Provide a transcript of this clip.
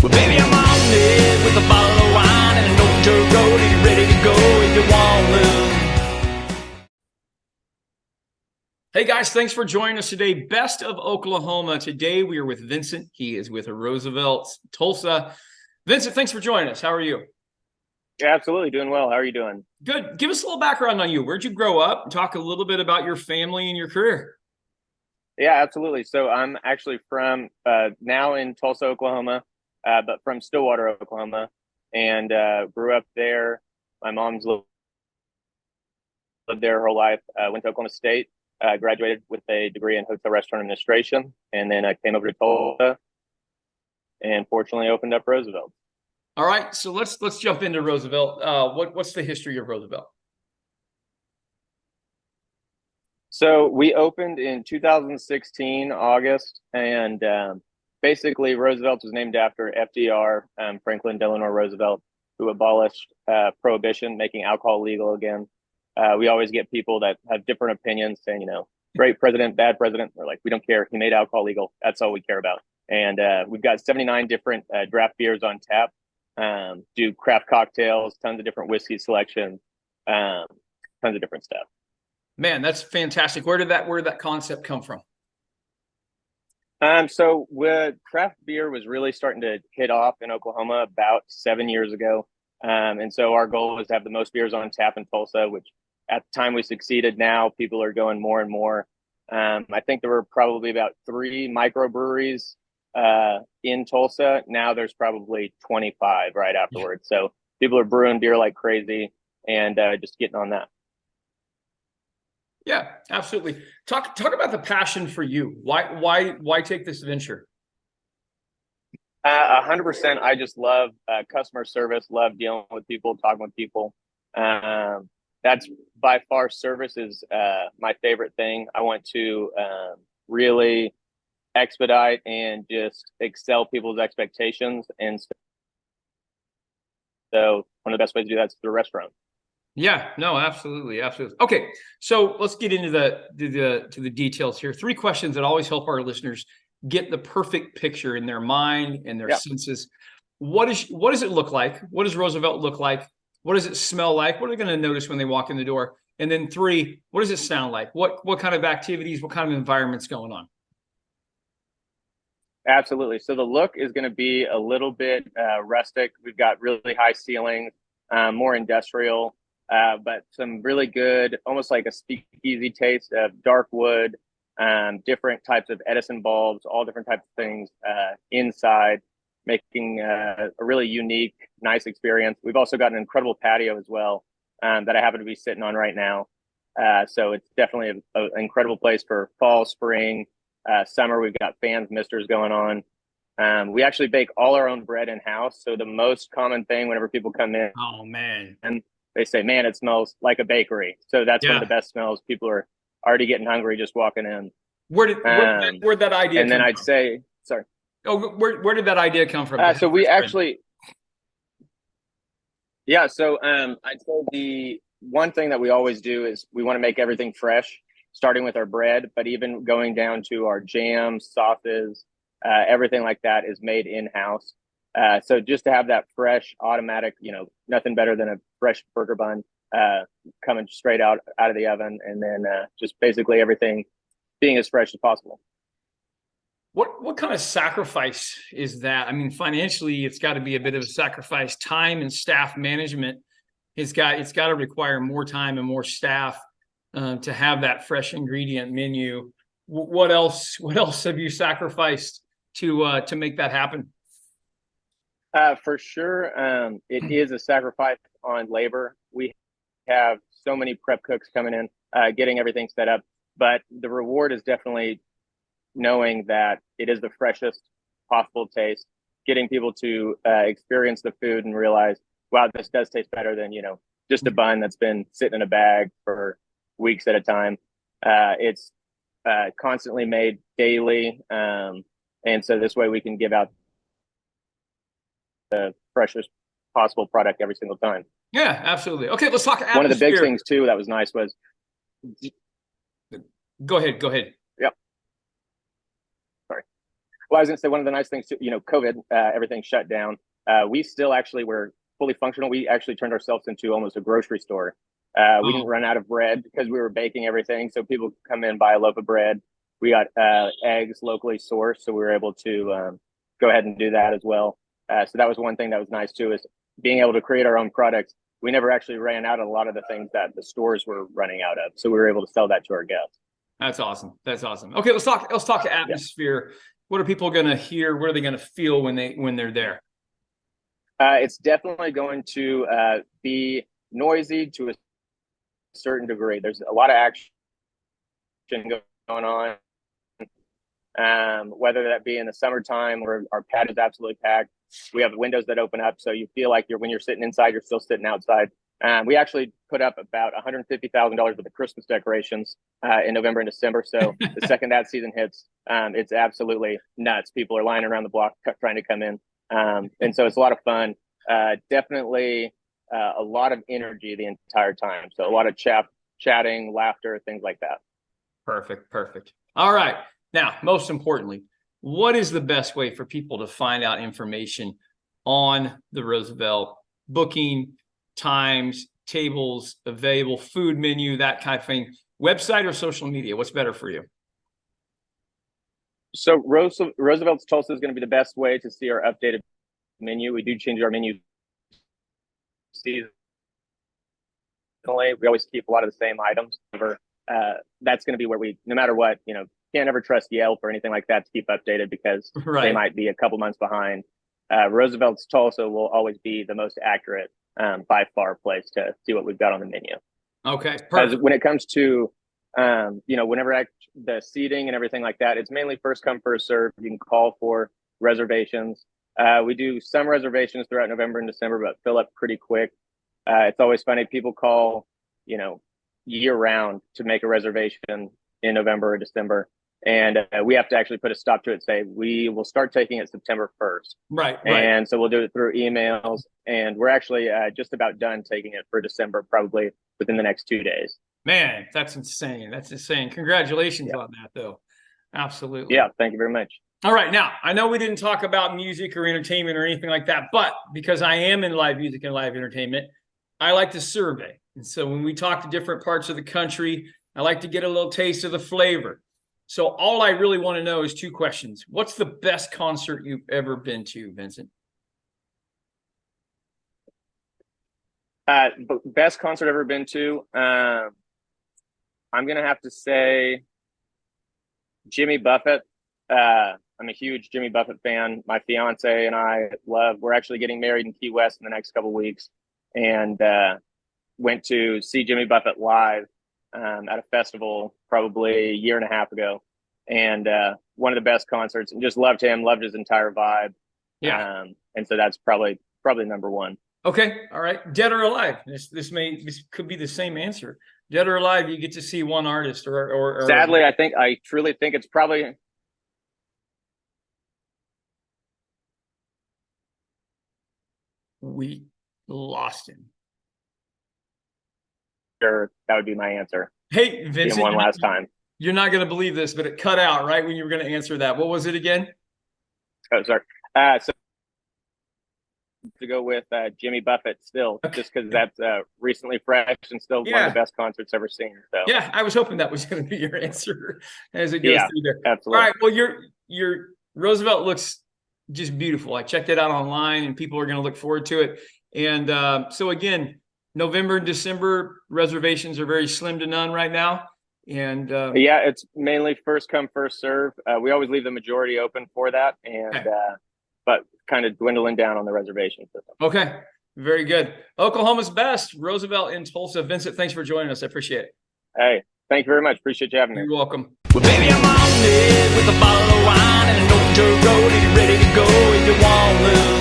Well, baby, I'm on it with a bottle of wine and an old dirt road, and you're ready to go if you want to. Hey guys, thanks for joining us today. Best of Oklahoma. Today we are with Vincent. He is with Roosevelt, Tulsa. Vincent, thanks for joining us. How are you? Yeah, absolutely. Doing well. How are you doing? Good. Give us a little background on you. Where'd you grow up? Talk a little bit about your family and your career. Yeah, absolutely. So I'm actually from now in Tulsa, Oklahoma, but from Stillwater, Oklahoma, and grew up there. My mom's lived there her whole life. Went to Oklahoma State, graduated with a degree in hotel restaurant administration, and then I came over to Tulsa and fortunately opened up Roosevelt. All right, so let's jump into Roosevelt. What's the history of Roosevelt? So we opened in 2016, August, and basically Roosevelt was named after FDR, Franklin Delano Roosevelt, who abolished prohibition, making alcohol legal again. We always get people that have different opinions saying, great president, bad president. We're like, we don't care. He made alcohol legal. That's all we care about. And we've got 79 different draft beers on tap, do craft cocktails, tons of different whiskey selections, tons of different stuff. Man, that's fantastic. Where did that concept come from? So craft beer was really starting to hit off in Oklahoma about 7 years ago. And so our goal was to have the most beers on tap in Tulsa, which at the time we succeeded. Now people are going more and more. I think there were probably about 3 microbreweries in Tulsa. Now there's probably 25 right afterwards. So people are brewing beer like crazy and just getting on that. Yeah, absolutely. Talk about the passion for you. Why take this venture? 100%. I just love customer service, love dealing with people, talking with people. That's by far, service is my favorite thing. I want to really expedite and just excel people's expectations. And so one of the best ways to do that is through a restaurant. Yeah, no, absolutely. Okay, so let's get into the details here. 3 questions that always help our listeners get the perfect picture in their mind and their senses. What does it look like? What does Roosevelt look like? What does it smell like? What are they going to notice when they walk in the door? And then 3, what does it sound like? What kind of activities, what kind of environment's going on? Absolutely. So the look is going to be a little bit rustic. We've got really high ceilings, more industrial. But some really good, almost like a speakeasy taste of dark wood, different types of Edison bulbs, all different types of things inside, making a really unique, nice experience. We've also got an incredible patio as well that I happen to be sitting on right now. So it's definitely an incredible place for fall, spring, summer. We've got fans, misters going on. We actually bake all our own bread in-house. So the most common thing whenever people come in, Oh man, and they say, man, it smells like a bakery. So that's one of the best smells. People are already getting hungry just walking in. Where'd that idea and then come I'd from? say, sorry. Oh, where did that idea come from? So we actually, so I'd say the one thing that we always do is we want to make everything fresh, starting with our bread, but even going down to our jams, sauces, everything like that is made in-house. So just to have that fresh, automatic, nothing better than a fresh burger bun coming straight out of the oven, and then just basically everything being as fresh as possible. What kind of sacrifice is that? I mean, financially, it's got to be a bit of a sacrifice. Time and staff management, it's got to require more time and more staff to have that fresh ingredient menu. What else have you sacrificed to make that happen? For sure, it is a sacrifice on labor. We have so many prep cooks coming in, getting everything set up, but the reward is definitely knowing that it is the freshest possible taste, getting people to experience the food and realize, wow, this does taste better than, just a bun that's been sitting in a bag for weeks at a time. It's constantly made daily. And so this way we can give out the freshest possible product every single time. Yeah, absolutely. Okay, let's talk atmosphere. One of the big things too that was nice was. Go ahead. Yep. Sorry. Well, I was going to say one of the nice things, too, COVID, everything shut down. We still actually were fully functional. We actually turned ourselves into almost a grocery store. We didn't run out of bread because we were baking everything. So people could come in, buy a loaf of bread. We got eggs locally sourced, so we were able to go ahead and do that as well. So that was one thing that was nice too, is being able to create our own products. We never actually ran out of a lot of the things that the stores were running out of, so we were able to sell that to our guests. That's awesome. That's awesome. Okay, let's talk atmosphere. Yeah. What are people going to hear? What are they going to feel when they're there? It's definitely going to be noisy to a certain degree. There's a lot of action going on. Whether that be in the summertime where our pad is absolutely packed. We have windows that open up, so you feel like when you're sitting inside, you're still sitting outside. We actually put up about $150,000 worth of Christmas decorations in November and December. So the second that season hits, it's absolutely nuts. People are lying around the block trying to come in. And so it's a lot of fun. Definitely a lot of energy the entire time. So a lot of chatting, laughter, things like that. Perfect. All right. Now, most importantly, what is the best way for people to find out information on the Roosevelt, booking, times, tables, available, food menu, that kind of thing? Website or social media? What's better for you? So Roosevelt's Tulsa is going to be the best way to see our updated menu. We do change our menu seasonally. We always keep a lot of the same items. That's going to be where we, no matter what, can't ever trust Yelp or anything like that to keep updated because they might be a couple months behind. Roosevelt's Tulsa will always be the most accurate by far place to see what we've got on the menu. Okay, perfect. When it comes to, whenever the seating and everything like that, it's mainly first come, first serve. You can call for reservations. We do some reservations throughout November and December, but fill up pretty quick. It's always funny. People call, year round to make a reservation in November or December. And we have to actually put a stop to it, say we will start taking it September 1st. Right. And so we'll do it through emails. And we're actually just about done taking it for December, probably within the next 2 days. Man, that's insane. Congratulations on that, though. Absolutely. Yeah, thank you very much. All right. Now, I know we didn't talk about music or entertainment or anything like that, but because I am in live music and live entertainment, I like to survey. And so when we talk to different parts of the country, I like to get a little taste of the flavor. So all I really want to know is 2 questions. What's the best concert you've ever been to, Vincent? Best concert I've ever been to? I'm going to have to say Jimmy Buffett. I'm a huge Jimmy Buffett fan. My fiance and I we're actually getting married in Key West in the next couple of weeks, and went to see Jimmy Buffett live at a festival probably a year and a half ago, and one of the best concerts, and just loved him, loved his entire vibe. Yeah. And so that's probably number one. Okay. All right. Dead or alive? This could be the same answer. Dead or alive, you get to see one artist or sadly, I truly think it's probably we lost him. Sure, that would be my answer. Hey, Vincent, one last time. You're not going to believe this, but it cut out right when you were going to answer that. What was it again? Oh, sorry. So to go with Jimmy Buffett still, just because that's recently fresh and still one of the best concerts ever seen. So yeah, I was hoping that was going to be your answer as it goes through there. Absolutely. All right. Well, your Roosevelt looks just beautiful. I checked it out online, and people are going to look forward to it. And so again, November and December reservations are very slim to none right now. And it's mainly first come, first serve. We always leave the majority open for that, and but kind of dwindling down on the reservation system. Okay, very good. Oklahoma's best, Roosevelt in Tulsa. Vincent, thanks for joining us. I appreciate it. Hey, thank you very much. Appreciate you having me. You're welcome. Well, baby, I'm on it with a bottle of wine and an old dirt road. Are you ready to go if you want to?